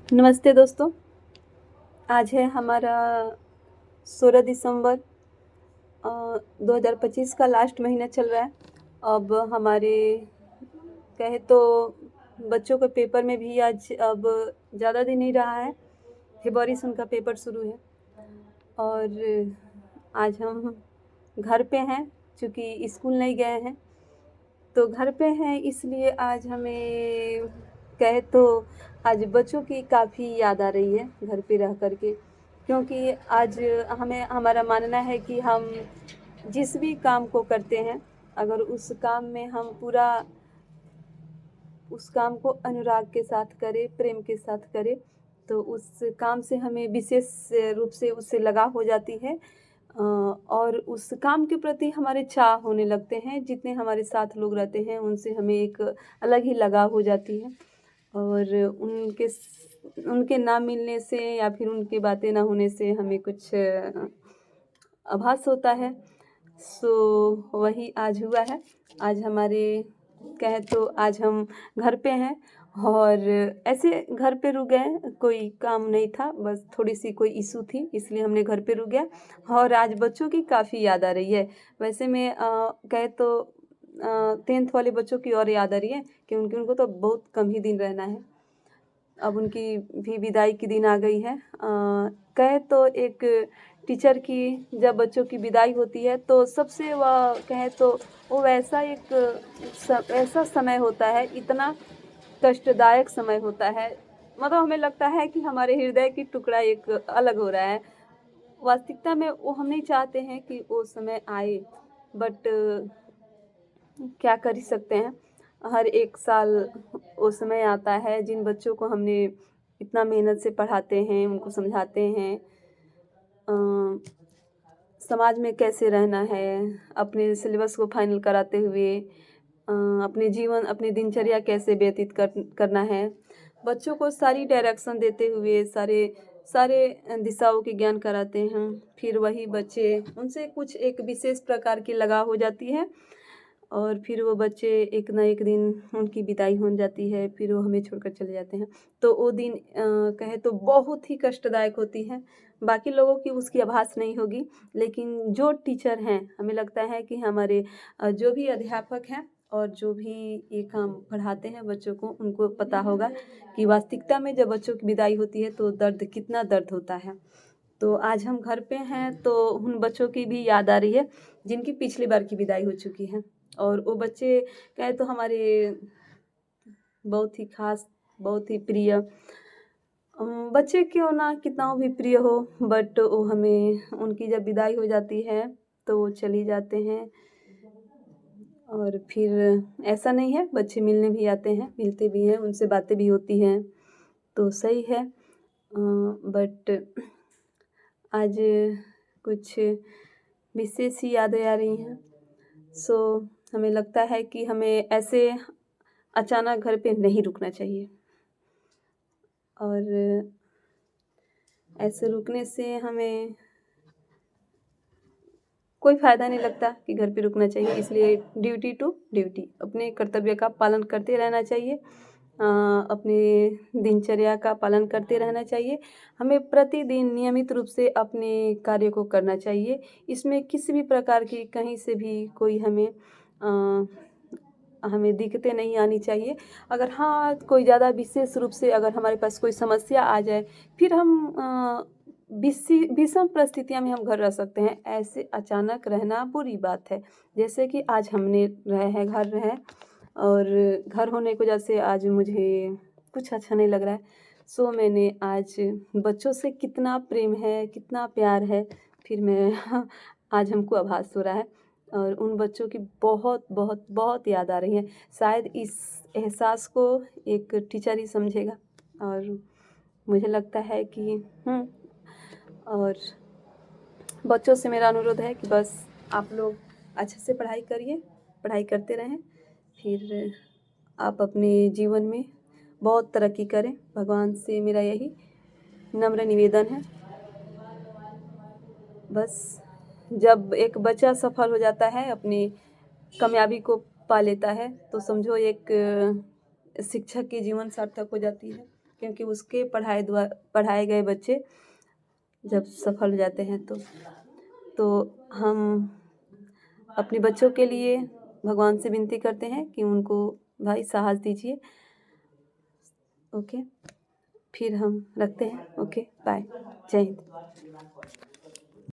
नमस्ते दोस्तों। आज है हमारा 16 दिसंबर 2025 का लास्ट महीना चल रहा है। अब हमारे कहे तो बच्चों के पेपर में भी आज अब ज़्यादा दिन नहीं रहा है, फरवरी से उनका पेपर शुरू है। और आज हम घर पे हैं, चूँकि स्कूल नहीं गए हैं तो घर पे हैं, इसलिए आज हमें कहे तो आज बच्चों की काफ़ी याद आ रही है घर पे रह कर के। क्योंकि आज हमें हमारा मानना है कि हम जिस भी काम को करते हैं, अगर उस काम में हम पूरा उस काम को अनुराग के साथ करें, प्रेम के साथ करें, तो उस काम से हमें विशेष रूप से उससे लगाव हो जाती है। और उस काम के प्रति हमारे चाह होने लगते हैं। जितने हमारे साथ लोग रहते हैं उनसे हमें एक अलग ही लगाव हो जाती है। और उनके ना मिलने से या फिर उनकी बातें ना होने से हमें कुछ आभास होता है। सो वही आज हुआ है। आज हमारे कहें तो आज हम घर पे हैं और ऐसे घर पे रुक गए, कोई काम नहीं था, बस थोड़ी-सी कोई इश्यू थी, इसलिए हमने घर पे रुक गया। और आज बच्चों की काफ़ी याद आ रही है। वैसे मैं कहे तो 10th वाले बच्चों की और याद आ रही है, क्योंकि उनको तो बहुत कम ही दिन रहना है। अब उनकी भी विदाई की दिन आ गई है। कहे तो एक टीचर की जब बच्चों की विदाई होती है तो सबसे वह कहें तो वो वैसा एक ऐसा समय होता है, इतना कष्टदायक समय होता है, मतलब हमें लगता है कि हमारे हृदय की टुकड़ा एक अलग हो रहा है। वास्तविकता में वो हम नहीं चाहते हैं कि वो समय आए, बट क्या कर ही सकते हैं। हर एक साल वो समय आता है जिन बच्चों को हमने इतना मेहनत से पढ़ाते हैं, उनको समझाते हैं समाज में कैसे रहना है, अपने सिलेबस को फाइनल कराते हुए अपने जीवन अपनी दिनचर्या कैसे व्यतीत करना है, बच्चों को सारी डायरेक्शन देते हुए सारे सारे दिशाओं की ज्ञान कराते हैं। फिर वही बच्चे उनसे कुछ एक विशेष प्रकार की लगाव हो जाती है और फिर वो बच्चे एक ना एक दिन उनकी विदाई हो जाती है, फिर वो हमें छोड़कर चले जाते हैं। तो वो दिन कहे तो बहुत ही कष्टदायक होती है। बाकी लोगों की उसकी आभास नहीं होगी, लेकिन जो टीचर हैं हमें लगता है कि हमारे जो भी अध्यापक हैं और जो भी ये काम पढ़ाते हैं बच्चों को, उनको पता होगा कि वास्तविकता में जब बच्चों की विदाई होती है तो दर्द कितना दर्द होता है। तो आज हम घर पे हैं तो उन बच्चों की भी याद आ रही है जिनकी पिछली बार की विदाई हो चुकी है। और वो बच्चे कहें तो हमारे बहुत ही खास, बहुत ही प्रिय बच्चे क्यों ना कितना भी प्रिय हो, बट वो हमें उनकी जब विदाई हो जाती है तो वो चली जाते हैं। और फिर ऐसा नहीं है, बच्चे मिलने भी आते हैं, मिलते भी हैं, उनसे बातें भी होती हैं, तो सही है। बट आज कुछ विशेष ही यादें आ रही हैं। सो हमें लगता है कि हमें ऐसे अचानक घर पे नहीं रुकना चाहिए और ऐसे रुकने से हमें कोई फ़ायदा नहीं लगता कि घर पे रुकना चाहिए। इसलिए ड्यूटी टू ड्यूटी, अपने कर्तव्य का पालन करते रहना चाहिए। अपने दिनचर्या का पालन करते रहना चाहिए। हमें प्रतिदिन नियमित रूप से अपने कार्य को करना चाहिए। इसमें किसी भी प्रकार की कहीं से भी कोई हमें दिक्कतें नहीं आनी चाहिए। अगर हाँ, कोई ज़्यादा विशेष रूप से अगर हमारे पास कोई समस्या आ जाए, फिर हम विषम परिस्थितियाँ में हम घर रह सकते हैं। ऐसे अचानक रहना बुरी बात है। जैसे कि आज हमने रहे हैं, घर रहे और घर होने की वजह से आज मुझे कुछ अच्छा नहीं लग रहा है। सो मैंने आज बच्चों से कितना प्रेम है, कितना प्यार है, फिर मैं आज हमको आभास हो रहा है और उन बच्चों की बहुत बहुत बहुत याद आ रही है। शायद इस एहसास को एक टीचर ही समझेगा और मुझे लगता है कि और बच्चों से मेरा अनुरोध है कि बस आप लोग अच्छे से पढ़ाई करिए, पढ़ाई करते रहें, फिर आप अपने जीवन में बहुत तरक्की करें। भगवान से मेरा यही नम्र निवेदन है। बस जब एक बच्चा सफल हो जाता है, अपनी कामयाबी को पा लेता है, तो समझो एक शिक्षक की जीवन सार्थक हो जाती है। क्योंकि उसके पढ़ाए गए बच्चे जब सफल हो जाते हैं तो हम अपने बच्चों के लिए भगवान से विनती करते हैं कि उनको भाई साहस दीजिए। ओके, फिर हम रखते हैं। ओके, बाय, जय हिंद।